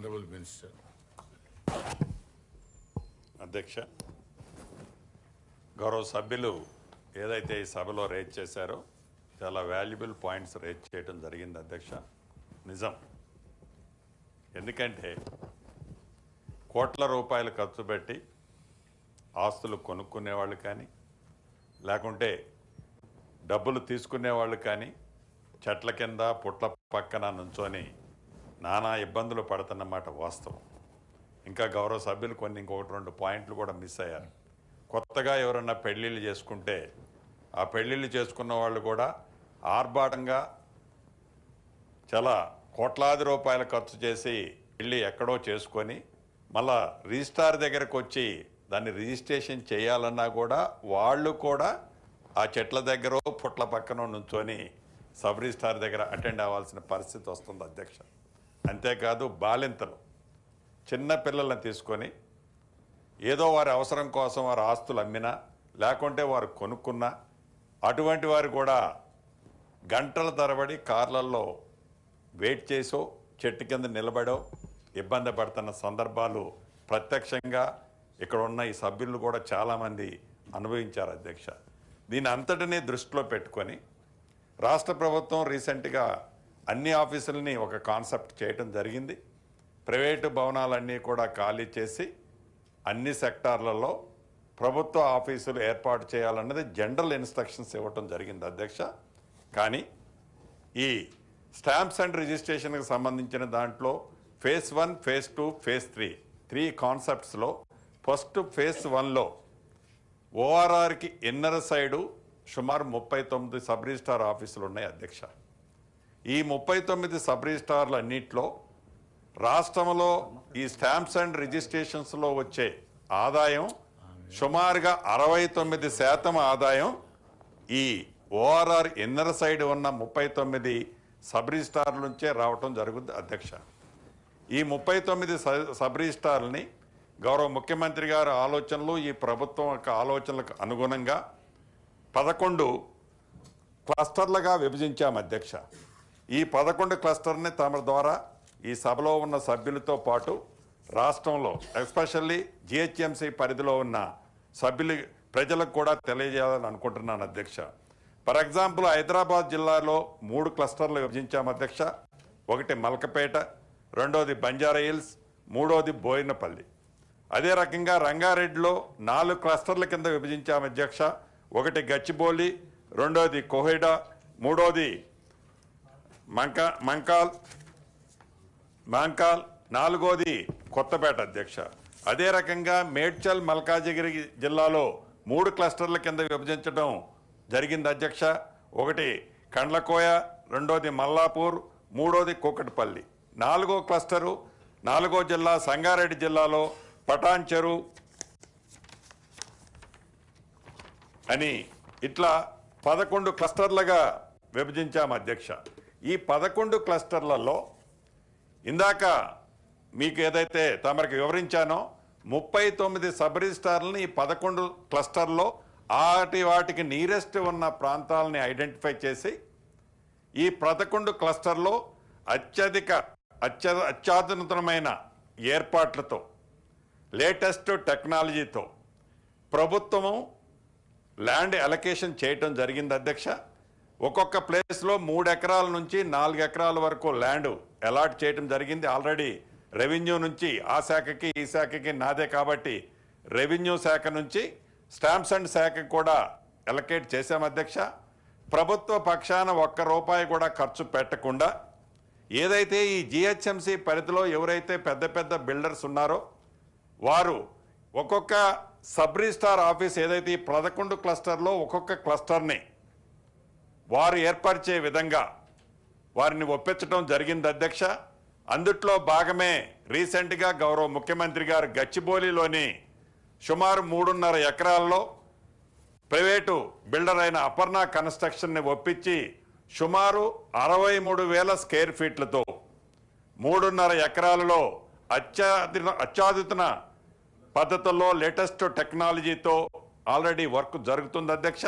Honorable Minister. అధ్యక్ష, గౌరవ సభ్యులు ఏదైతే ఈ సభలో రేజ్ చేశారో చాలా వాల్యుబుల్ పాయింట్స్ రేజ్ చేయడం జరిగింది అధ్యక్ష. నిజం. ఎందుకంటే కోట్ల రూపాయలు ఖర్చు పెట్టి ఆస్తులు కొనుక్కునేవాళ్ళు కానీ లేకుంటే డబ్బులు తీసుకునేవాళ్ళు కానీ చెట్ల కింద పుట్ల పక్కన నుంచొని నానా ఇబ్బందులు పడుతున్నమాట వాస్తవం. ఇంకా గౌరవ సభ్యులు ఇంకొకటి రెండు పాయింట్లు కూడా మిస్ అయ్యారు. కొత్తగా ఎవరన్నా పెళ్ళిళ్ళు చేసుకుంటే ఆ పెళ్ళిళ్ళు చేసుకున్న వాళ్ళు కూడా ఆర్భాటంగా చాలా కోట్లాది రూపాయలు ఖర్చు చేసి పెళ్ళి ఎక్కడో చేసుకొని మళ్ళా రిజిస్ట్రార్ దగ్గరకు వచ్చి దాన్ని రిజిస్ట్రేషన్ చేయాలన్నా కూడా వాళ్ళు కూడా ఆ చెట్ల దగ్గర పుట్ల పక్కన నుంచొని సబ్ రిజిస్ట్రార్ దగ్గర అటెండ్ అవ్వాల్సిన పరిస్థితి వస్తుంది అధ్యక్ష. అంతేకాదు బాలింతలు చిన్న పిల్లల్ని తీసుకొని ఏదో వారి అవసరం కోసం వారి ఆస్తులు అమ్మినా లేకుంటే వారు కొనుక్కున్నా అటువంటి వారు కూడా గంటల తరబడి కార్లలో వెయిట్ చేసో చెట్టు కింద నిలబడో ఇబ్బంది పడుతున్న సందర్భాలు ప్రత్యక్షంగా ఇక్కడ ఉన్న ఈ సభ్యులు కూడా చాలామంది అనుభవించారు అధ్యక్ష. దీని అంతటినీ దృష్టిలో పెట్టుకొని రాష్ట్ర ప్రభుత్వం రీసెంట్గా అన్ని ఆఫీసులని ఒక కాన్సెప్ట్ చేయటం జరిగింది. ప్రైవేటు భవనాలన్నీ కూడా ఖాళీ చేసి అన్ని సెక్టార్లలో ప్రభుత్వ ఆఫీసులు ఏర్పాటు చేయాలన్నది జనరల్ ఇన్స్ట్రక్షన్స్ ఇవ్వటం జరిగింది అధ్యక్ష. కానీ ఈ స్టాంప్స్ అండ్ రిజిస్ట్రేషన్కి సంబంధించిన దాంట్లో ఫేజ్ 1, ఫేజ్ 2, ఫేజ్ 3 కాన్సెప్ట్స్లో ఫస్ట్ ఫేజ్ 1లో ఓఆర్ఆర్కి ఇన్నర్ సైడు సుమారు 39 సబ్ రిజిస్ట్రార్ ఆఫీసులు ఉన్నాయి అధ్యక్ష. ఈ 39 సబ్ రిజిస్ట్రార్లు అన్నింటిలో రాష్ట్రంలో ఈ స్టాంప్స్ అండ్ రిజిస్ట్రేషన్స్లో వచ్చే ఆదాయం సుమారుగా 69% ఆదాయం ఈ ఓఆర్ఆర్ ఇన్నర్ సైడ్ ఉన్న 39 సబ్ రిజిస్ట్రార్ల నుంచే రావటం జరుగుతుంది అధ్యక్ష. ఈ 39 సబ్ రిజిస్ట్రార్లని గౌరవ ముఖ్యమంత్రి గారి ఆలోచనలు ఈ ప్రభుత్వం యొక్క ఆలోచనలకు అనుగుణంగా 11 క్లస్టర్లుగా విభజించాం అధ్యక్ష. ఈ 11 క్లస్టర్ని తమ ద్వారా ఈ సభలో ఉన్న సభ్యులతో పాటు రాష్ట్రంలో ఎస్పెషల్లీ జిహెచ్ఎంసీ పరిధిలో ఉన్న సభ్యులు ప్రజలకు కూడా తెలియజేయాలని అనుకుంటున్నాను అధ్యక్ష. ఫర్ ఎగ్జాంపుల్ హైదరాబాద్ జిల్లాలో 3 క్లస్టర్లు విభజించాం అధ్యక్ష. ఒకటి మల్కపేట, రెండోది బంజారా హిల్స్, మూడోది బోయినపల్లి. అదే రకంగా రంగారెడ్డిలో 4 క్లస్టర్ల కింద విభజించాం అధ్యక్ష. ఒకటి గచ్చిబౌలి, రెండోది కోహెడా, మూడోది మంకాల్, నాలుగోది కొత్తపేట అధ్యక్ష. అదే రకంగా మేడ్చల్ మల్కాజిగిరి జిల్లాలో 3 క్లస్టర్ల కింద విభజించడం జరిగింది అధ్యక్ష. ఒకటి కండ్లకోయ, రెండోది మల్లాపూర్, మూడోది కూకట్పల్లి. 4వ క్లస్టరు 4వ జిల్లా సంగారెడ్డి జిల్లాలో పటాన్ చెరు అని ఇట్లా 11 క్లస్టర్లుగా విభజించాం అధ్యక్ష. ఈ 11 క్లస్టర్లలో ఇందాక మీకు ఏదైతే తమరికి వివరించానో 39 సబ్ రిజిస్ట్రార్లని ఈ 11 క్లస్టర్లో వాటికి నీరెస్ట్ ఉన్న ప్రాంతాలని ఐడెంటిఫై చేసి ఈ 11 క్లస్టర్లో అత్యాధునితమైన ఏర్పాట్లతో లేటెస్ట్ టెక్నాలజీతో ప్రభుత్వము ల్యాండ్ అలొకేషన్ చేయటం జరిగింది అధ్యక్ష. ఒక్కొక్క ప్లేస్లో 3 ఎకరాల నుంచి 4 ఎకరాల వరకు ల్యాండ్ అలాట్ చేయటం జరిగింది. ఆల్రెడీ రెవెన్యూ నుంచి ఆ శాఖకి ఈ శాఖకి నాదే కాబట్టి రెవెన్యూ శాఖ నుంచి స్టాంప్స్ అండ్ శాఖకి కూడా అలొకేట్ చేశాం అధ్యక్ష. ప్రభుత్వ పక్షాన ₹1 కూడా ఖర్చు పెట్టకుండా ఏదైతే ఈ జిహెచ్ఎంసీ పరిధిలో ఎవరైతే పెద్ద పెద్ద బిల్డర్స్ ఉన్నారో వారు ఒక్కొక్క సబ్ రిజిస్ట్రార్ ఆఫీస్ ఏదైతే ఈ 11 క్లస్టర్లో ఒక్కొక్క క్లస్టర్ని వారు ఏర్పరిచే విధంగా వారిని ఒప్పించడం జరిగింది అధ్యక్ష. అందుట్లో భాగమే రీసెంట్గా గౌరవ ముఖ్యమంత్రి గారు గచ్చిబౌలిలోని సుమారు 3.5 ఎకరాల్లో ప్రైవేటు బిల్డర్ అయిన అపర్ణ కన్స్ట్రక్షన్ని ఒప్పించి సుమారు 63,000 స్క్వేర్ ఫీట్లతో 3.5 ఎకరాలలో అత్యాధునిక పద్ధతుల్లో లేటెస్ట్ టెక్నాలజీతో ఆల్రెడీ వర్క్ జరుగుతుంది అధ్యక్ష.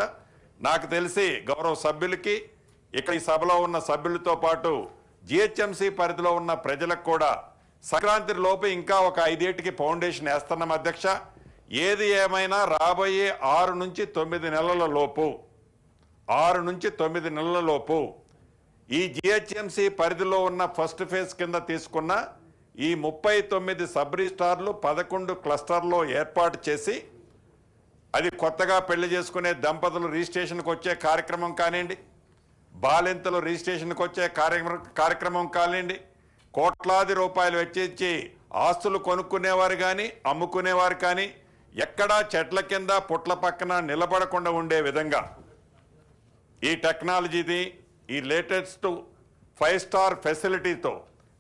నాకు తెలిసి గౌరవ సభ్యులకి ఇక్కడ ఈ సభలో ఉన్న సభ్యులతో పాటు జిహెచ్ఎంసీ పరిధిలో ఉన్న ప్రజలకు కూడా సంక్రాంతి లోపు ఇంకా ఒక 5 ఏటికి ఫౌండేషన్ వేస్తున్నాం అధ్యక్ష. ఏది ఏమైనా రాబోయే 6 నుంచి 9 నెలల లోపు 6 నుంచి 9 నెలల లోపు ఈ జిహెచ్ఎంసి పరిధిలో ఉన్న ఫస్ట్ ఫేజ్ కింద తీసుకున్న ఈ 39 సబ్ రిజిస్టార్లు 11 క్లస్టర్లో ఏర్పాటు చేసి అది కొత్తగా పెళ్లి చేసుకునే దంపతులు రిజిస్ట్రేషన్కి వచ్చే కార్యక్రమం కానివ్వండి, బాలింతలు రిజిస్ట్రేషన్కి వచ్చే కార్యక్రమం కానివ్వండి, కోట్లాది రూపాయలు వెచ్చించి ఆస్తులు కొనుక్కునేవారు కానీ అమ్ముకునేవారు కానీ ఎక్కడా చెట్ల కింద పుట్ల పక్కన నిలబడకుండా ఉండే విధంగా ఈ టెక్నాలజీని ఈ లేటెస్ట్ 5 స్టార్ ఫెసిలిటీతో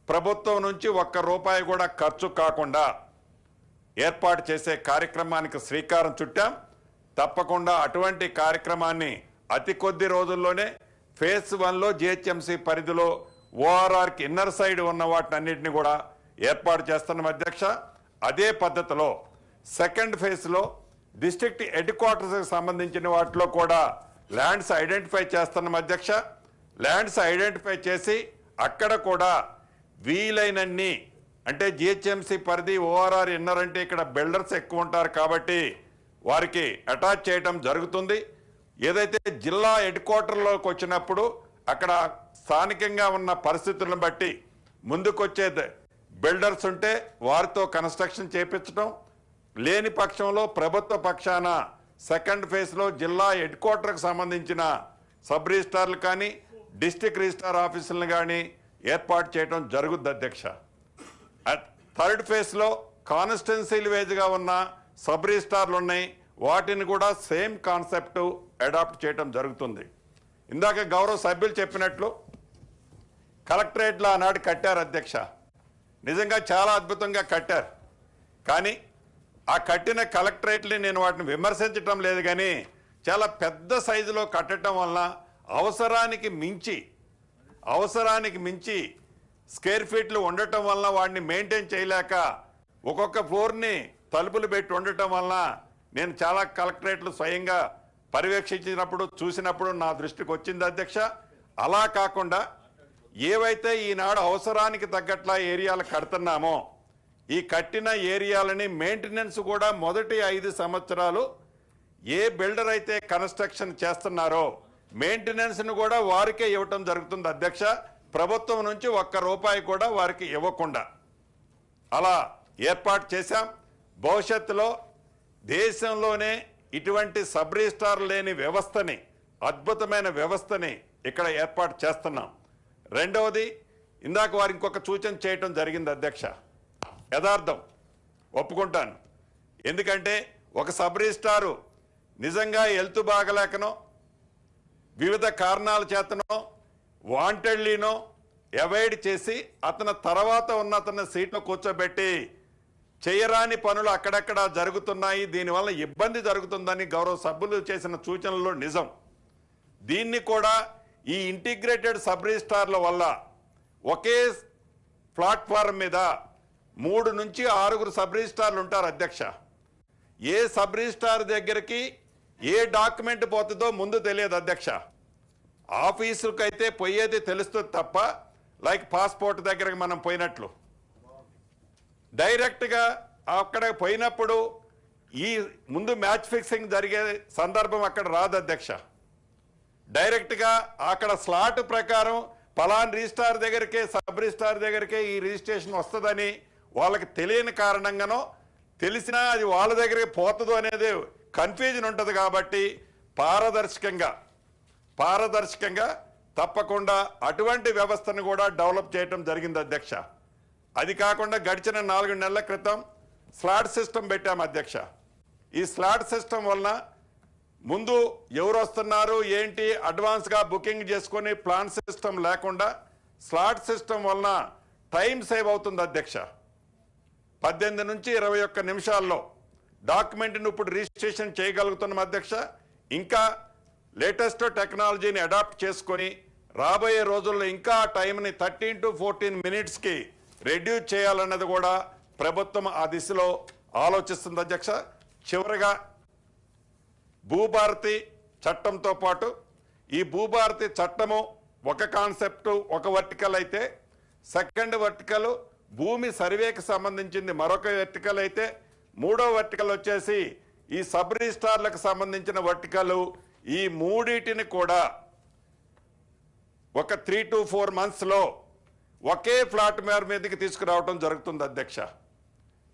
ప్రభుత్వం నుంచి ₹1 కూడా ఖర్చు కాకుండా ఏర్పాటు చేసే కార్యక్రమానికి శ్రీకారం చుట్టాం. తప్పకుండా అటువంటి కార్యక్రమాన్ని అతి కొద్ది రోజుల్లోనే ఫేజ్ 1లో జిహెచ్ఎంసి పరిధిలో ఓఆర్ఆర్కి ఇన్నర్ సైడ్ ఉన్న వాటినన్నింటినీ కూడా ఏర్పాటు చేస్తున్నాం అధ్యక్ష. అదే పద్ధతిలో సెకండ్ ఫేజ్లో డిస్ట్రిక్ట్ హెడ్ క్వార్టర్స్కి సంబంధించిన వాటిలో కూడా ల్యాండ్స్ ఐడెంటిఫై చేస్తున్నాం అధ్యక్ష. ల్యాండ్స్ ఐడెంటిఫై చేసి అక్కడ కూడా వీలైనన్ని, అంటే జిహెచ్ఎంసి పరిధి ఓఆర్ఆర్ ఇన్నర్ అంటే ఇక్కడ బిల్డర్స్ ఎక్కువ ఉంటారు కాబట్టి వారికి అటాచ్ చేయడం జరుగుతుంది. ఏదైతే జిల్లా హెడ్ క్వార్టర్లోకి వచ్చినప్పుడు అక్కడ స్థానికంగా ఉన్న పరిస్థితులను బట్టి ముందుకొచ్చే బిల్డర్స్ ఉంటే వారితో కన్స్ట్రక్షన్ చేపించడం, లేని పక్షంలో ప్రభుత్వ పక్షాన సెకండ్ ఫేజ్లో జిల్లా హెడ్ క్వార్టర్కి సంబంధించిన సబ్ రిజిస్టార్లు కానీ డిస్ట్రిక్ట్ రిజిస్టార్ ఆఫీసులను కానీ ఏర్పాటు చేయడం జరుగుద్ది అధ్యక్ష. థర్డ్ ఫేజ్లో కాన్స్టిట్యున్సీలు వేజ్గా ఉన్న సబ్ రిజిస్టార్లు ఉన్నాయి, వాటిని కూడా సేమ్ కాన్సెప్ట్ అడాప్ట్ చేయడం జరుగుతుంది. ఇందాక గౌరవ సభ్యులు చెప్పినట్లు కలెక్టరేట్లో ఆనాడు కట్టారు అధ్యక్ష. నిజంగా చాలా అద్భుతంగా కట్టారు. కానీ ఆ కట్టిన కలెక్టరేట్ని నేను వాటిని విమర్శించటం లేదు, కానీ చాలా పెద్ద సైజులో కట్టడం వలన అవసరానికి మించి స్క్వేర్ ఫీట్లు ఉండటం వలన వాడిని మెయింటైన్ చేయలేక ఒక్కొక్క ఫ్లోర్ని తలుపులు పెట్టి ఉండటం వలన నేను చాలా కలెక్టరేట్లు స్వయంగా పర్యవేక్షించినప్పుడు చూసినప్పుడు నా దృష్టికి వచ్చింది అధ్యక్ష. అలా కాకుండా ఏవైతే ఈనాడు అవసరానికి తగ్గట్లా ఏరియాలు కడుతున్నామో ఈ కట్టిన ఏరియాలని మెయింటెనెన్స్ కూడా మొదటి 5 సంవత్సరాలు ఏ బిల్డర్ అయితే కన్స్ట్రక్షన్ చేస్తున్నారో మెయింటెనెన్స్ను కూడా వారికే ఇవ్వటం జరుగుతుంది అధ్యక్ష. ప్రభుత్వం నుంచి ₹1 కూడా వారికి ఇవ్వకుండా అలా ఏర్పాటు చేశాం. భవిష్యత్తులో దేశంలోనే ఇటువంటి సబ్ రిజిస్టార్ లేని వ్యవస్థని, అద్భుతమైన వ్యవస్థని ఇక్కడ ఏర్పాటు చేస్తున్నాం. రెండవది, ఇందాక వారు ఇంకొక సూచన చేయటం జరిగింది అధ్యక్ష. యథార్థం ఒప్పుకుంటాను. ఎందుకంటే ఒక సబ్ రిజిస్టారు నిజంగా హెల్త్ బాగలేకనో వివిధ కారణాల చేతనో వాంటెడ్లీనో అవాయిడ్ చేసి అతని తర్వాత ఉన్న అతని సీట్లో కూర్చోబెట్టి చేయరాని పనులు అక్కడక్కడ జరుగుతున్నాయి, దీనివల్ల ఇబ్బంది జరుగుతుందని గౌరవ సభ్యులు చేసిన సూచనల్లో నిజం. దీన్ని కూడా ఈ ఇంటిగ్రేటెడ్ సబ్ రిజిస్టార్ల వల్ల ఒకే ప్లాట్ఫారం మీద 3 నుంచి 6 సబ్ రిజిస్టార్లు ఉంటారు అధ్యక్ష. ఏ సబ్ రిజిస్టార్ దగ్గరికి ఏ డాక్యుమెంట్ పోతుందో ముందు తెలియదు అధ్యక్ష. ఆఫీసుకైతే పోయేది తెలుస్తుంది తప్ప, లైక్ పాస్పోర్ట్ దగ్గరకు మనం పోయినట్లు డైరెక్ట్గా అక్కడ పోయినప్పుడు ఈ ముందు మ్యాచ్ ఫిక్సింగ్ జరిగే సందర్భం అక్కడ రాదు అధ్యక్ష. డైరెక్ట్గా అక్కడ స్లాట్ ప్రకారం పలాన్ రిజిస్టార్ దగ్గరికే సబ్ రిజిస్టార్ దగ్గరికే ఈ రిజిస్ట్రేషన్ వస్తుందని వాళ్ళకి తెలియని కారణంగానో తెలిసినా అది వాళ్ళ దగ్గరికి పోతుందో అనేది కన్ఫ్యూజన్ ఉంటుంది. కాబట్టి పారదర్శకంగా తప్పకుండా అటువంటి వ్యవస్థను కూడా డెవలప్ చేయడం జరిగింది అధ్యక్ష. అది కాకుండా గడిచిన 4 నెలల క్రితం స్లాట్ సిస్టమ్ పెట్టాం అధ్యక్ష. ఈ స్లాట్ సిస్టమ్ వలన ముందు ఎవరు వస్తున్నారు ఏంటి అడ్వాన్స్గా బుకింగ్ చేసుకొని ప్లాన్ సిస్టమ్ లేకుండా స్లాట్ సిస్టమ్ వలన టైం సేవ్ అవుతుంది అధ్యక్ష. 18 నుంచి 21 నిమిషాల్లో డాక్యుమెంట్ని ఇప్పుడు రిజిస్ట్రేషన్ చేయగలుగుతున్నాం అధ్యక్ష. ఇంకా లేటెస్ట్ టెక్నాలజీని అడాప్ట్ చేసుకొని రాబోయే రోజుల్లో ఇంకా టైంని 13 to 14 మినిట్స్కి రెడ్యూస్ చేయాలన్నది కూడా ప్రభుత్వం ఆ దిశలో ఆలోచిస్తుంది అధ్యక్ష. చివరగా భూభారతి చట్టంతో పాటు ఈ భూభారతి చట్టము ఒక కాన్సెప్టు ఒక వర్టికల్ అయితే సెకండ్ వర్టికల్ భూమి సర్వేకి సంబంధించింది మరొక వర్టికల్ అయితే, మూడో వర్టికల్ వచ్చేసి ఈ సబ్ రిజిస్ట్రార్లకు సంబంధించిన వర్టికల్. ఈ మూడింటిని కూడా ఒక 3 to 4 monthsలో ఒకే ఫ్లాట్ మీదకి తీసుకురావడం జరుగుతుంది అధ్యక్ష.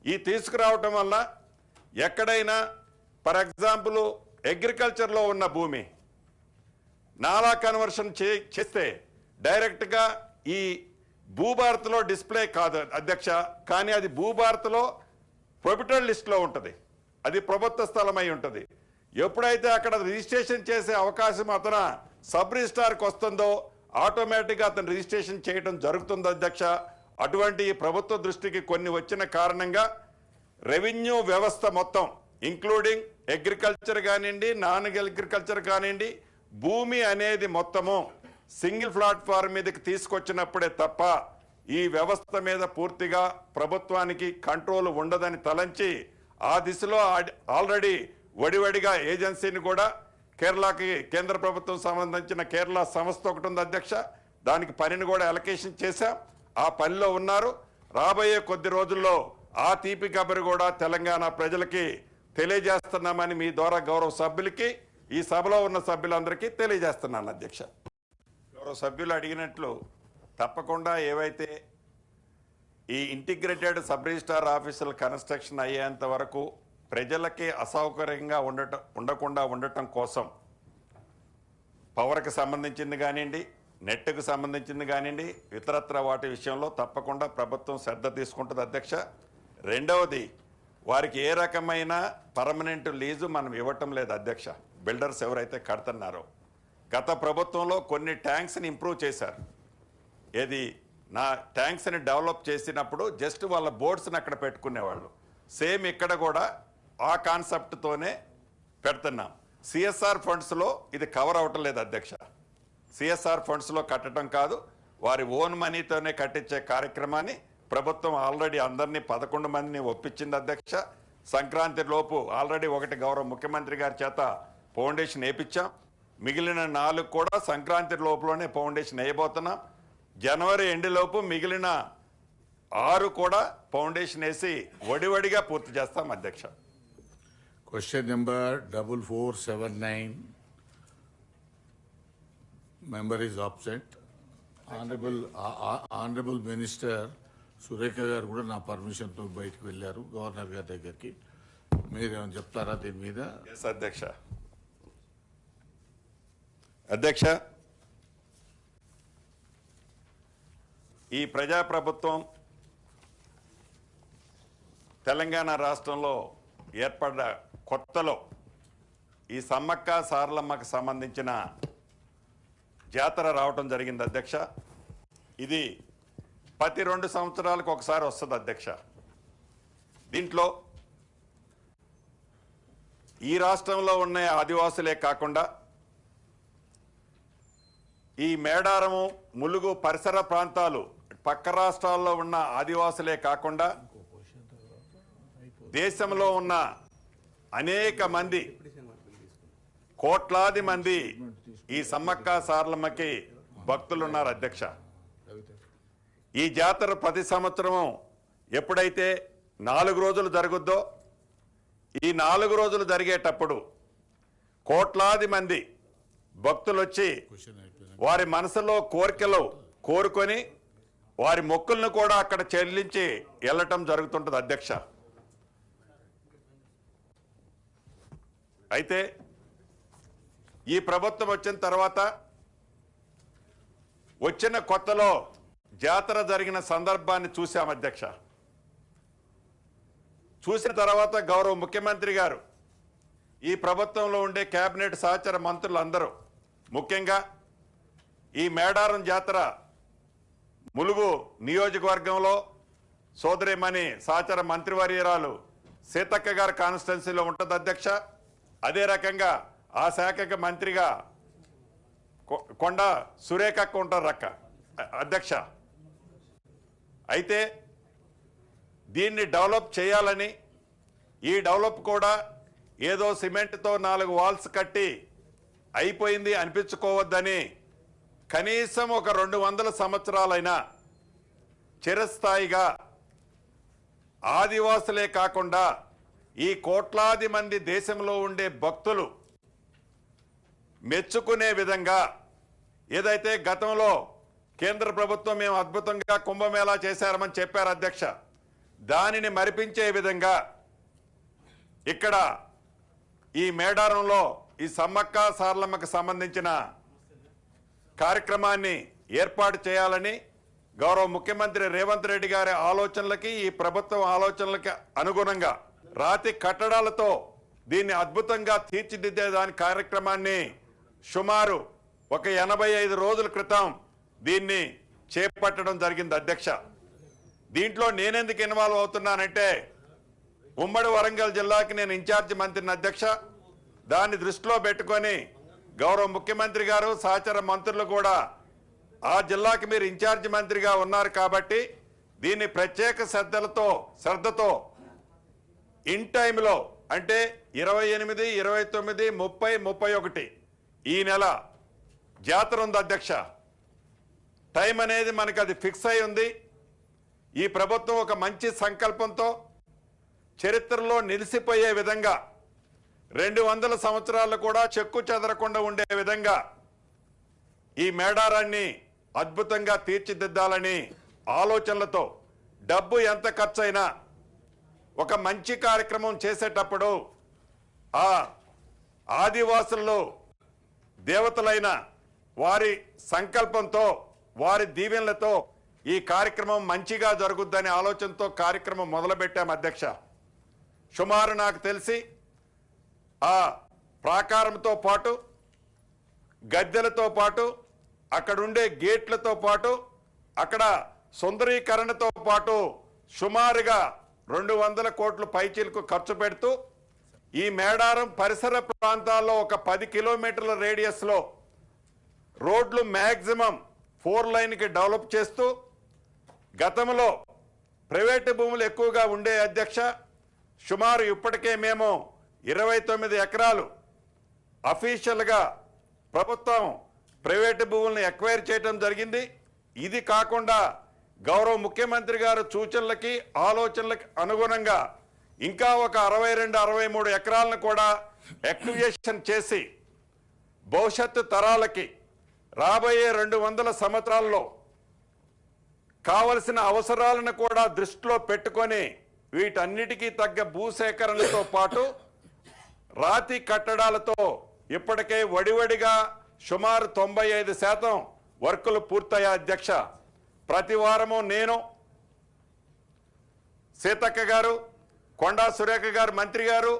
ఈ తీసుకురావటం వల్ల ఎక్కడైనా ఫర్ ఎగ్జాంపుల్ అగ్రికల్చర్లో ఉన్న భూమి నాలా కన్వర్షన్ చేస్తే డైరెక్ట్గా ఈ భూభారత్లో డిస్ప్లే కాదు అధ్యక్ష, కానీ అది భూభారత్లో ప్రొబిటెడ్ లిస్ట్లో ఉంటుంది, అది ప్రభుత్వ స్థలం అయి ఉంటుంది. ఎప్పుడైతే అక్కడ రిజిస్ట్రేషన్ చేసే అవకాశం అతను సబ్ రిజిస్ట్రార్కి వస్తుందో ఆటోమేటిక్గా అతను రిజిస్ట్రేషన్ చేయడం జరుగుతుంది అధ్యక్ష. అటువంటి ప్రభుత్వ దృష్టికి కొన్ని వచ్చిన కారణంగా రెవెన్యూ వ్యవస్థ మొత్తం ఇంక్లూడింగ్ అగ్రికల్చర్ కానివ్వండి, నాన్ అగ్రికల్చర్ కానివ్వండి, భూమి అనేది మొత్తము సింగిల్ ప్లాట్ఫామ్ మీదకి తీసుకొచ్చినప్పుడే తప్ప ఈ వ్యవస్థ మీద పూర్తిగా ప్రభుత్వానికి కంట్రోల్ ఉండదని తలంచి ఆ దిశలో ఆల్రెడీ వడివడిగా ఏజెన్సీని కూడా కేరళకి కేంద్ర ప్రభుత్వం సంబంధించిన కేరళ సంస్థ ఒకటి ఉంది అధ్యక్ష, దానికి పనిని కూడా అలొకేషన్ చేశాం, ఆ పనిలో ఉన్నారు. రాబోయే కొద్ది రోజుల్లో ఆ తీపి కబరి కూడా తెలంగాణ ప్రజలకి తెలియజేస్తున్నామని మీ ద్వారా గౌరవ సభ్యులకి ఈ సభలో ఉన్న సభ్యులందరికీ తెలియజేస్తున్నాను అధ్యక్ష. గౌరవ సభ్యులు అడిగినట్లు తప్పకుండా ఏవైతే ఈ ఇంటిగ్రేటెడ్ సబ్ రిజిస్ట్రార్ ఆఫీసుల కన్స్ట్రక్షన్ అయ్యేంత వరకు ప్రజలకి అసౌకర్యంగా ఉండకుండా ఉండటం కోసం పవర్కి సంబంధించింది కానివ్వండి, నెట్కు సంబంధించింది కానివ్వండి, ఇతరత్ర వాటి విషయంలో తప్పకుండా ప్రభుత్వం శ్రద్ధ తీసుకుంటుంది అధ్యక్ష. రెండవది, వారికి ఏ రకమైన పర్మనెంట్ లీజు మనం ఇవ్వటం లేదు అధ్యక్ష. బిల్డర్స్ ఎవరైతే కడుతున్నారో గత ప్రభుత్వంలో కొన్ని ట్యాంక్స్ని ఇంప్రూవ్ చేశారు. ఏది నా ట్యాంక్స్ని డెవలప్ చేసినప్పుడు జస్ట్ వాళ్ళ బోర్డ్స్ని అక్కడ పెట్టుకునేవాళ్ళు. సేమ్ ఇక్కడ కూడా ఆ కాన్సెప్ట్తోనే పెడుతున్నాం. సిఎస్ఆర్ ఫండ్స్లో ఇది కవర్ అవ్వటం లేదు అధ్యక్ష. సిఎస్ఆర్ ఫండ్స్లో కట్టడం కాదు, వారి ఓన్ మనీతోనే కట్టించే కార్యక్రమాన్ని ప్రభుత్వం ఆల్రెడీ అందరినీ 11 మందిని ఒప్పించింది అధ్యక్ష. సంక్రాంతి లోపు ఆల్రెడీ ఒకటి గౌరవ ముఖ్యమంత్రి గారి చేత ఫౌండేషన్ వేయించాం, మిగిలిన 4 కూడా సంక్రాంతి లోపులోనే ఫౌండేషన్ వేయబోతున్నాం. జనవరి ఎండులోపు మిగిలిన 6 కూడా ఫౌండేషన్ వేసి వడివడిగా పూర్తి చేస్తాం అధ్యక్ష. Question number 4479. Member is absent. Honorable Minister Surekha గారు కూడా నా పర్మిషన్తో బయటకు వెళ్ళారు గవర్నర్ గారి దగ్గరికి. మీరేమైనా చెప్తారా దీని మీద? ఎస్ అధ్యక్ష. అధ్యక్ష, ఈ ప్రజాప్రభుత్వం తెలంగాణ రాష్ట్రంలో ఏర్పడ్డ కొత్తలో ఈ సమ్మక్క సారలమ్మకు సంబంధించిన జాతర రావటం జరిగింది అధ్యక్ష. ఇది ప్రతి 2 సంవత్సరాలకు ఒకసారి వస్తుంది అధ్యక్ష. దీంట్లో ఈ రాష్ట్రంలో ఉన్న ఆదివాసులే కాకుండా ఈ మేడారము, ములుగు పరిసర ప్రాంతాలు పక్క రాష్ట్రాల్లో ఉన్న ఆదివాసులే కాకుండా దేశంలో ఉన్న అనేక మంది, కోట్లాది మంది ఈ సమ్మక్క సారలమ్మకి భక్తులు ఉన్నారు అధ్యక్ష. ఈ జాతర ప్రతి సంవత్సరము ఎప్పుడైతే 4 రోజులు జరుగుద్దో, ఈ 4 రోజులు జరిగేటప్పుడు కోట్లాది మంది భక్తులు వచ్చి వారి మనసులో కోరికలు కోరుకొని వారి మొక్కులను కూడా అక్కడ చెల్లించి వెళ్ళటం జరుగుతుంటుంది అధ్యక్ష. అయితే ఈ ప్రభుత్వం వచ్చిన తర్వాత వచ్చిన కొత్తలో జాతర జరిగిన సందర్భాన్ని చూశాం అధ్యక్ష. చూసిన తర్వాత గౌరవ ముఖ్యమంత్రి గారు, ఈ ప్రభుత్వంలో ఉండే కేబినెట్ సహచర మంత్రులు అందరూ, ముఖ్యంగా ఈ మేడారం జాతర ములుగు నియోజకవర్గంలో సోదరిమణి సహచర మంత్రివర్యురాలు సీతక్క గారి కాన్స్టిట్యున్సీలో ఉంటుంది అధ్యక్ష. అదే రకంగా ఆ శాఖకి మంత్రిగా కొండ సురేఖక్క ఉంటారు అక్క అధ్యక్ష. అయితే దీన్ని డెవలప్ చేయాలని, ఈ డెవలప్ కూడా ఏదో సిమెంట్తో 4 వాల్స్ కట్టి అయిపోయింది అనిపించుకోవద్దని కనీసం ఒక 200 సంవత్సరాలైనా చిరస్థాయిగా ఆదివాసులే కాకుండా ఈ కోట్లాది మంది దేశంలో ఉండే భక్తులు మెచ్చుకునే విధంగా ఏదైతే గతంలో కేంద్ర ప్రభుత్వం మేము అద్భుతంగా కుంభమేళా చేశారని చెప్పారు అధ్యక్ష, దానిని మరిపించే విధంగా ఇక్కడ ఈ మేడారంలో ఈ సమ్మక్క సారలమ్మకు సంబంధించిన కార్యక్రమాన్ని ఏర్పాటు చేయాలని గౌరవ ముఖ్యమంత్రి రేవంత్ రెడ్డి గారి ఆలోచనలకి ఈ ప్రభుత్వం ఆలోచనలకి అనుగుణంగా రాతి కట్టడాలతో దీన్ని అద్భుతంగా తీర్చిదిద్దే దాని కార్యక్రమాన్ని సుమారు ఒక 85 రోజుల క్రితం దీన్ని చేపట్టడం జరిగింది అధ్యక్ష. దీంట్లో నేనెందుకు ఇన్వాల్వ్ అవుతున్నానంటే ఉమ్మడి వరంగల్ జిల్లాకి నేను ఇన్ఛార్జి మంత్రిని అధ్యక్ష. దాన్ని దృష్టిలో పెట్టుకొని గౌరవ ముఖ్యమంత్రి గారు సహచర మంత్రులు కూడా ఆ జిల్లాకి మీరు ఇన్ఛార్జి మంత్రిగా ఉన్నారు కాబట్టి దీన్ని ప్రత్యేక శ్రద్ధతో ఇన్ టైంలో అంటే 28, 29, 30, 31 ఈ నెల జాతర ఉంది అధ్యక్ష. టైం అనేది మనకు అది ఫిక్స్ అయి ఉంది. ఈ ప్రభుత్వం ఒక మంచి సంకల్పంతో చరిత్రలో నిలిచిపోయే విధంగా 200 సంవత్సరాలు కూడా చెక్కు చెదరకుండా ఉండే విధంగా ఈ మేడారాన్ని అద్భుతంగా తీర్చిదిద్దాలని ఆలోచనలతో డబ్బు ఎంత ఖర్చైనా ఒక మంచి కార్యక్రమం చేసేటప్పుడు ఆ ఆదివాసుల్లో దేవతలైన వారి సంకల్పంతో వారి దీవెనలతో ఈ కార్యక్రమం మంచిగా జరుగుద్దనే ఆలోచనతో కార్యక్రమం మొదలుపెట్టాం అధ్యక్ష. సుమారు నాకు తెలిసి ఆ ప్రాకారంతో పాటు గద్దెలతో పాటు అక్కడుండే గేట్లతో పాటు అక్కడ సుందరీకరణతో పాటు సుమారుగా 200 కోట్ల పైచీలకు ఖర్చు పెడుతూ ఈ మేడారం పరిసర ప్రాంతాల్లో ఒక 10 కిలోమీటర్ల రేడియస్లో రోడ్లు మ్యాక్సిమం 4 లైన్కి డెవలప్ చేస్తూ గతంలో ప్రైవేటు భూములు ఎక్కువగా ఉండే అధ్యక్ష. సుమారు ఇప్పటికే మేము 29 ఎకరాలు అఫీషియల్గా ప్రభుత్వం ప్రైవేటు భూములను ఎక్వైర్ చేయడం జరిగింది. ఇది కాకుండా గౌరవ ముఖ్యమంత్రి గారు సూచనలకి ఆలోచనలకి అనుగుణంగా ఇంకా ఒక 62, 63 ఎకరాలను కూడా ఎక్విజిషన్ చేసి భవిష్యత్తు తరాలకి రాబోయే 200 సంవత్సరాల్లో కావలసిన అవసరాలను కూడా దృష్టిలో పెట్టుకొని వీటన్నిటికీ తగ్గ భూసేకరణతో పాటు రాతి కట్టడాలతో ఇప్పటికే వడివడిగా సుమారు 95% వర్కులు పూర్తయ్యాయి అధ్యక్ష. ప్రతి వారము నేను, సీతక్క గారు, కొండా సురేఖ గారు మంత్రి గారు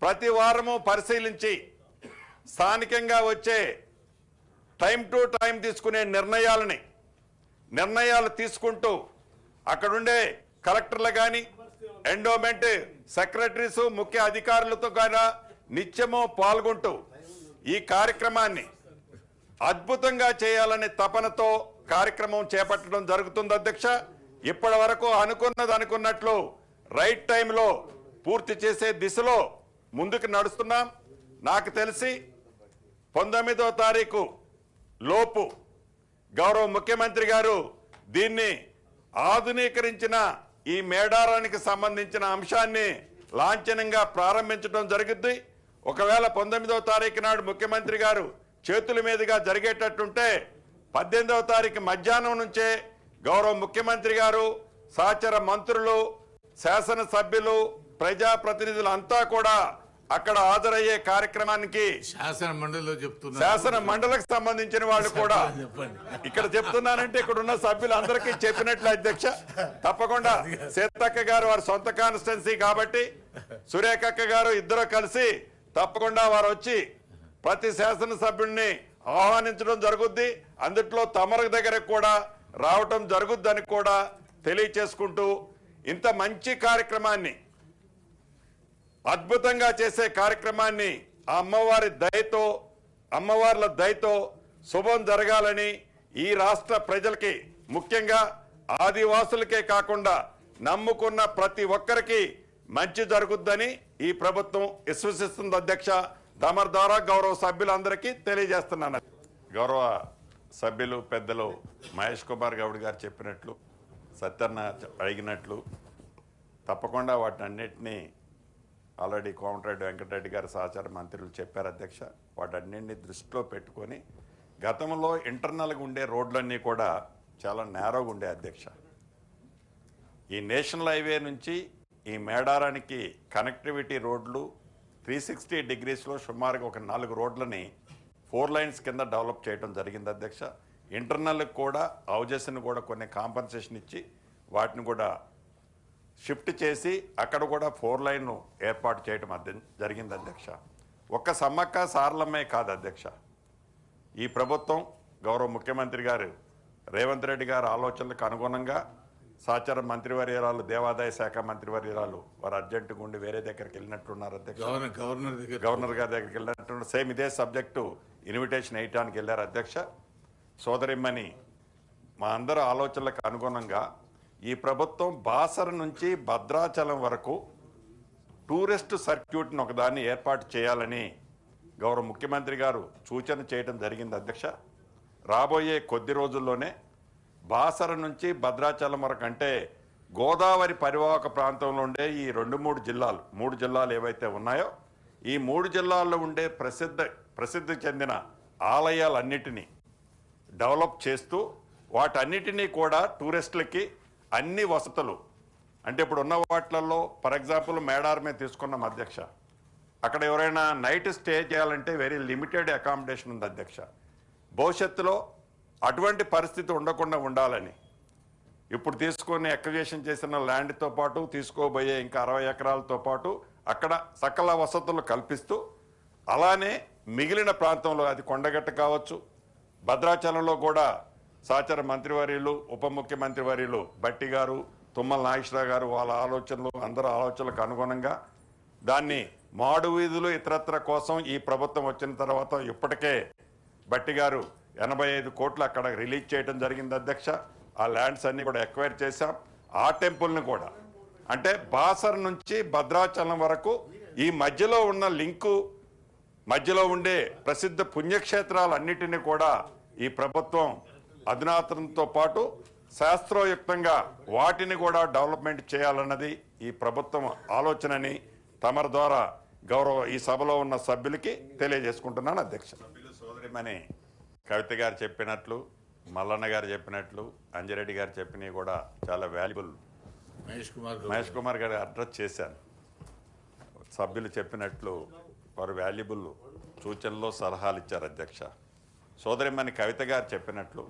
ప్రతి వారము పరిశీలించి స్థానికంగా వచ్చే టైం టు టైం తీసుకునే నిర్ణయాలు తీసుకుంటూ అక్కడుండే కలెక్టర్లు కానీ ఎండోమెంట్ సెక్రటరీస్ ముఖ్య అధికారులతో కూడా నిత్యము పాల్గొంటూ ఈ కార్యక్రమాన్ని అద్భుతంగా చేయాలనే తపనతో కార్యక్రమం చేపట్టడం జరుగుతుంది అధ్యక్ష. ఇప్పటి వరకు అనుకున్నట్లు రైట్ టైంలో పూర్తి చేసే దిశలో ముందుకు నడుస్తున్నాం. నాకు తెలిసి 19వ తారీఖు లోపు గౌరవ ముఖ్యమంత్రి గారు దీన్ని ఆధునీకరించిన ఈ మేడారానికి సంబంధించిన అంశాన్ని లాంఛనంగా ప్రారంభించడం జరుగుద్ది. ఒకవేళ 19వ తారీఖు నాడు ముఖ్యమంత్రి గారు చేతుల మీదుగా జరిగేటట్టుంటే 18వ తారీఖు మధ్యాహ్నం నుంచే గౌరవ ముఖ్యమంత్రి గారు సహచర మంత్రులు, శాసనసభ్యులు, ప్రజాప్రతినిధులు అంతా కూడా అక్కడ హాజరయ్యే కార్యక్రమానికి శాసన మండలిలో చెప్తున్నారు. శాసన మండలికి సంబంధించిన వాళ్ళు కూడా ఇక్కడ చెప్తున్నానంటే ఇక్కడ ఉన్న సభ్యులందరికీ చెప్పినట్లు అధ్యక్ష. తప్పకుండా సీతక్క గారు వారి సొంత కాన్స్టిట్యున్సీ కాబట్టి సురేఖక్క గారు ఇద్దరు కలిసి తప్పకుండా వారు వచ్చి ప్రతి శాసనసభ్యుడిని ఆహ్వానించడం జరుగుద్ది. అందుట్లో తమర దగ్గర కూడా రావటం జరుగుద్దని కూడా తెలియచేసుకుంటూ ఇంత మంచి కార్యక్రమాన్ని అద్భుతంగా చేసే కార్యక్రమాన్ని ఆ అమ్మవార్ల దయతో శుభం జరగాలని ఈ రాష్ట్ర ప్రజలకి ముఖ్యంగా ఆదివాసులకే కాకుండా నమ్ముకున్న ప్రతి ఒక్కరికి మంచి జరుగుద్దని ఈ ప్రభుత్వం విశ్వసిస్తుంది అధ్యక్ష. తమరి ద్వారా గౌరవ సభ్యులందరికీ తెలియజేస్తున్నాను. గౌరవ సభ్యులు పెద్దలు మహేష్ కుమార్ గౌడ్ గారు చెప్పినట్లు, సత్యన్న అడిగినట్లు తప్పకుండా వాటిని అన్నింటినీ ఆల్రెడీ కోమటిరెడ్డి వెంకటరెడ్డి గారు సహచార మంత్రులు చెప్పారు అధ్యక్ష. వాటన్నింటినీ దృష్టిలో పెట్టుకొని గతంలో ఇంటర్నల్గా ఉండే రోడ్లన్నీ కూడా చాలా నేరోగా ఉండే అధ్యక్ష. ఈ నేషనల్ హైవే నుంచి ఈ మేడారానికి కనెక్టివిటీ రోడ్లు 360 డిగ్రీస్లో సుమారుగా ఒక 4 రోడ్లని 4 లైన్స్ కింద డెవలప్ చేయడం జరిగింది అధ్యక్ష. ఇంటర్నల్కి కూడా హౌజెస్ని కూడా కొన్ని కాంపన్సేషన్ ఇచ్చి వాటిని కూడా షిఫ్ట్ చేసి అక్కడ కూడా 4 లైన్ ఏర్పాటు చేయడం జరిగింది అధ్యక్ష. ఒక్క సమ్మక్క సారలమ్మే కాదు అధ్యక్ష, ఈ ప్రభుత్వం గౌరవ ముఖ్యమంత్రి గారు రేవంత్ రెడ్డి గారి ఆలోచనలకు అనుగుణంగా సహచార మంత్రివర్యురాలు దేవాదాయ శాఖ మంత్రివర్యురాలు వారు అర్జెంటుగా ఉండి వేరే దగ్గరికి వెళ్ళినట్టున్నారు అధ్యక్ష. గవర్నర్ గారి దగ్గరికి వెళ్ళినట్టు సేమ్ ఇదే సబ్జెక్టు ఇన్విటేషన్ వేయటానికి వెళ్ళారు అధ్యక్ష. సోదరిమ్మని మా అందరి ఆలోచనలకు అనుగుణంగా ఈ ప్రభుత్వం బాసర నుంచి భద్రాచలం వరకు టూరిస్ట్ సర్క్యూట్ని ఒకదాన్ని ఏర్పాటు చేయాలని గౌరవ ముఖ్యమంత్రి గారు సూచన చేయడం జరిగింది అధ్యక్ష. రాబోయే కొద్ది రోజుల్లోనే బాసర నుంచి భద్రాచలం వరకు అంటే గోదావరి పరివాహక ప్రాంతంలో ఉండే ఈ 3 జిల్లాలు ఏవైతే ఉన్నాయో ఈ 3 జిల్లాల్లో ఉండే ప్రసిద్ధి చెందిన ఆలయాలన్నిటినీ డెవలప్ చేస్తూ వాటన్నిటినీ కూడా టూరిస్టులకి అన్ని వసతులు అంటే ఇప్పుడు ఉన్న వాటిలలో ఫర్ ఎగ్జాంపుల్ మేడారమే తీసుకున్నాం అధ్యక్ష. అక్కడ ఎవరైనా నైట్ స్టే చేయాలంటే వెరీ లిమిటెడ్ అకామిడేషన్ ఉంది అధ్యక్ష. భవిష్యత్తులో అటువంటి పరిస్థితి ఉండకుండా ఉండాలని ఇప్పుడు తీసుకొని ఎక్విజిషన్ చేసిన ల్యాండ్తో పాటు తీసుకోబోయే ఇంకా 60 ఎకరాలతో పాటు అక్కడ సకల వసతులు కల్పిస్తూ అలానే మిగిలిన ప్రాంతంలో అది కొండగట్ట కావచ్చు, భద్రాచలంలో కూడా సహచార మంత్రివర్యులు ఉప ముఖ్యమంత్రి వర్యులు బట్టి గారు తుమ్మల నాగేశ్వరరావు గారు వాళ్ళ ఆలోచనలు అందరూ ఆలోచనలకు అనుగుణంగా దాన్ని మాడు వీధులు ఇతరత్ర కోసం ఈ ప్రభుత్వం వచ్చిన తర్వాత ఇప్పటికే బట్టి గారు 85 కోట్లు అక్కడ రిలీజ్ చేయడం జరిగింది అధ్యక్ష. ఆ ల్యాండ్స్ అన్ని కూడా ఎక్వైర్ చేశాం. ఆ టెంపుల్ని కూడా అంటే బాసర్ నుంచి భద్రాచలం వరకు ఈ మధ్యలో ఉన్న లింకు మధ్యలో ఉండే ప్రసిద్ధ పుణ్యక్షేత్రాలన్నిటినీ కూడా ఈ ప్రభుత్వం అధునాతనంతో పాటు శాస్త్రోయుక్తంగా వాటిని కూడా డెవలప్మెంట్ చేయాలన్నది ఈ ప్రభుత్వం ఆలోచనని తమరి ద్వారా గౌరవ ఈ సభలో ఉన్న సభ్యులకి తెలియజేసుకుంటున్నాను అధ్యక్ష. సోదరిమణి కవిత గారు చెప్పినట్లు, మల్లన్న గారు చెప్పినట్లు, అంజిరెడ్డి గారు చెప్పినవి కూడా చాలా వాల్యుబుల్. మహేష్ కుమార్ గారు అడ్రస్ చేశాను. సభ్యులు చెప్పినట్లు వారు వాల్యుబుల్ సూచనలు సలహాలు ఇచ్చారు అధ్యక్ష. సోదరిమణి కవిత గారు చెప్పినట్లు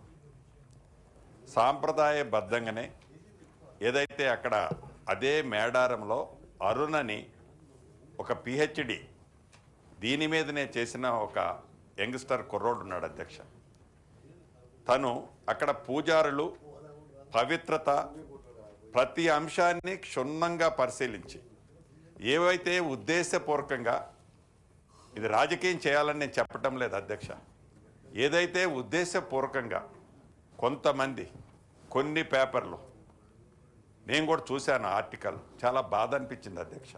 సాంప్రదాయబద్ధంగానే ఏదైతే అక్కడ అదే మేడారంలో అరుణని ఒక పిహెచ్డి దీని మీదనే చేసిన ఒక యంగ్స్టర్ కుర్రోడు ఉన్నాడు అధ్యక్ష. తను అక్కడ పూజారులు పవిత్రత ప్రతి అంశాన్ని క్షుణ్ణంగా పరిశీలించి ఏవైతే ఉద్దేశపూర్వకంగా ఇది రాజకీయం చేయాలని నేను చెప్పటం లేదు అధ్యక్ష, ఏదైతే ఉద్దేశపూర్వకంగా కొంతమంది కొన్ని పేపర్లు నేను కూడా చూశాను ఆర్టికల్, చాలా బాధ అనిపించింది అధ్యక్ష.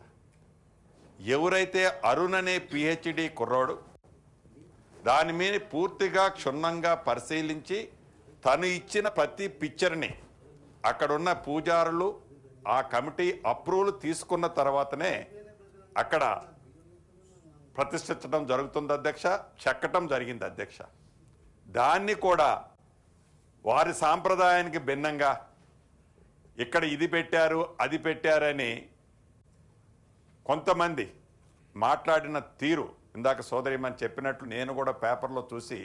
ఎవరైతే అరుణ్ అనే పిహెచ్డి కుర్రోడు దాని మీద పూర్తిగా క్షుణ్ణంగా పరిశీలించి తను ఇచ్చిన ప్రతి పిక్చర్ని అక్కడున్న పూజారులు ఆ కమిటీ అప్రూవల్ తీసుకున్న తర్వాతనే అక్కడ ప్రతిష్ఠించడం జరుగుతుంది అధ్యక్ష, చెక్కటం జరిగింది అధ్యక్ష. దాన్ని కూడా వారి సాంప్రదాయానికి భిన్నంగా ఇక్కడ ఇది పెట్టారు అది పెట్టారని కొంతమంది మాట్లాడిన తీరు ఇందాక సోదరిమని చెప్పినట్లు నేను కూడా పేపర్లో చూసి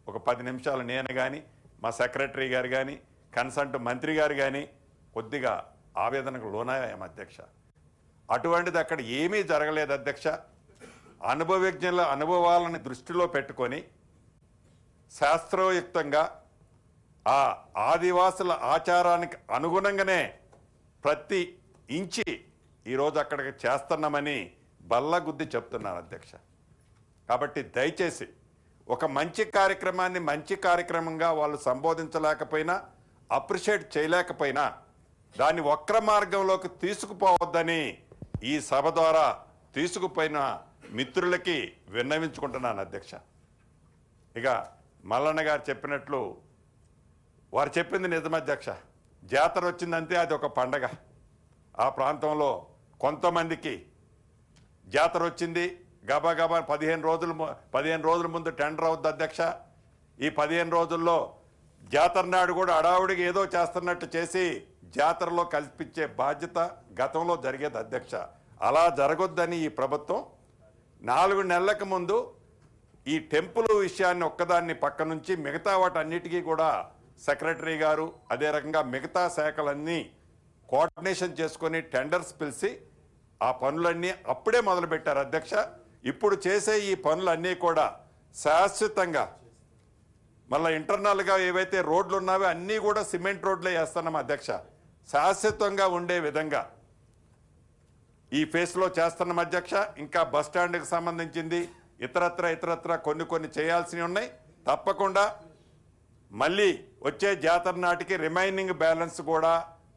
ఒక 10 నిమిషాలు నేను కానీ మా సెక్రటరీ గారు కానీ కన్సల్ట్ మంత్రి గారు కానీ కొద్దిగా ఆవేదనకు లోనయ్యాం అధ్యక్ష. అటువంటిది అక్కడ ఏమీ జరగలేదు అధ్యక్ష. అనుభవజ్ఞుల అనుభవాలను దృష్టిలో పెట్టుకొని శాస్త్రోయుక్తంగా ఆ ఆదివాసుల ఆచారానికి అనుగుణంగానే ప్రతి ఇంచి ఈరోజు అక్కడికి చేస్తున్నామని బల్లగుద్ది చెప్తున్నాను అధ్యక్ష. కాబట్టి దయచేసి ఒక మంచి కార్యక్రమాన్ని మంచి కార్యక్రమంగా వాళ్ళు సంబోధించలేకపోయినా అప్రిషియేట్ చేయలేకపోయినా దాన్ని వక్ర మార్గంలోకి తీసుకుపోవద్దని ఈ సభ ద్వారా తీసుకుపోయిన మిత్రులకి విన్నవించుకుంటున్నాను అధ్యక్ష. ఇక మల్లన్న గారు చెప్పినట్లు వారు చెప్పింది నిజం అధ్యక్ష. జాతర వచ్చిందంటే అది ఒక పండగ. ఆ ప్రాంతంలో కొంతమందికి జాతర వచ్చింది, గబా గబా 15 రోజుల ముందు టెండర్ అవుద్ది అధ్యక్ష. ఈ 15 రోజుల్లో జాతర నాడు కూడా అడావుడికి ఏదో చేస్తున్నట్టు చేసి జాతరలో కల్పించే బాధ్యత గతంలో జరిగేది అధ్యక్ష. అలా జరగొద్దని ఈ ప్రభుత్వం 4 నెలలకు ముందు ఈ టెంపుల్ విషయాన్ని ఒక్కదాన్ని పక్క నుంచి మిగతా వాటన్నిటికీ కూడా సెక్రటరీ గారు అదే రకంగా మిగతా శాఖలన్నీ కోఆర్డినేషన్ చేసుకొని టెండర్స్ పిలిచి ఆ పనులన్నీ అప్పుడే మొదలుపెట్టారు అధ్యక్ష. ఇప్పుడు చేసే ఈ పనులన్నీ కూడా శాశ్వతంగా మళ్ళీ ఇంటర్నల్గా ఏవైతే రోడ్లు ఉన్నావో అన్నీ కూడా సిమెంట్ రోడ్లే వేస్తున్నాం అధ్యక్ష. శాశ్వతంగా ఉండే విధంగా ఈ ఫేస్లో చేస్తున్నాం అధ్యక్ష. ఇంకా బస్ స్టాండ్కి సంబంధించింది ఇతరత్ర కొన్ని చేయాల్సినవి ఉన్నాయి. తప్పకుండా మళ్ళీ వచ్చే జాతర నాటికి రిమైనింగ్ బ్యాలెన్స్ కూడా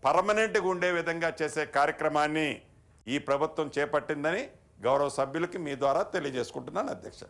పర్మనెంట్గా ఉండే విధంగా చేసే కార్యక్రమాన్ని ఈ ప్రభుత్వం చేపట్టిందని గౌరవ సభ్యులకి మీ ద్వారా తెలియజేసుకుంటున్నాను అధ్యక్ష.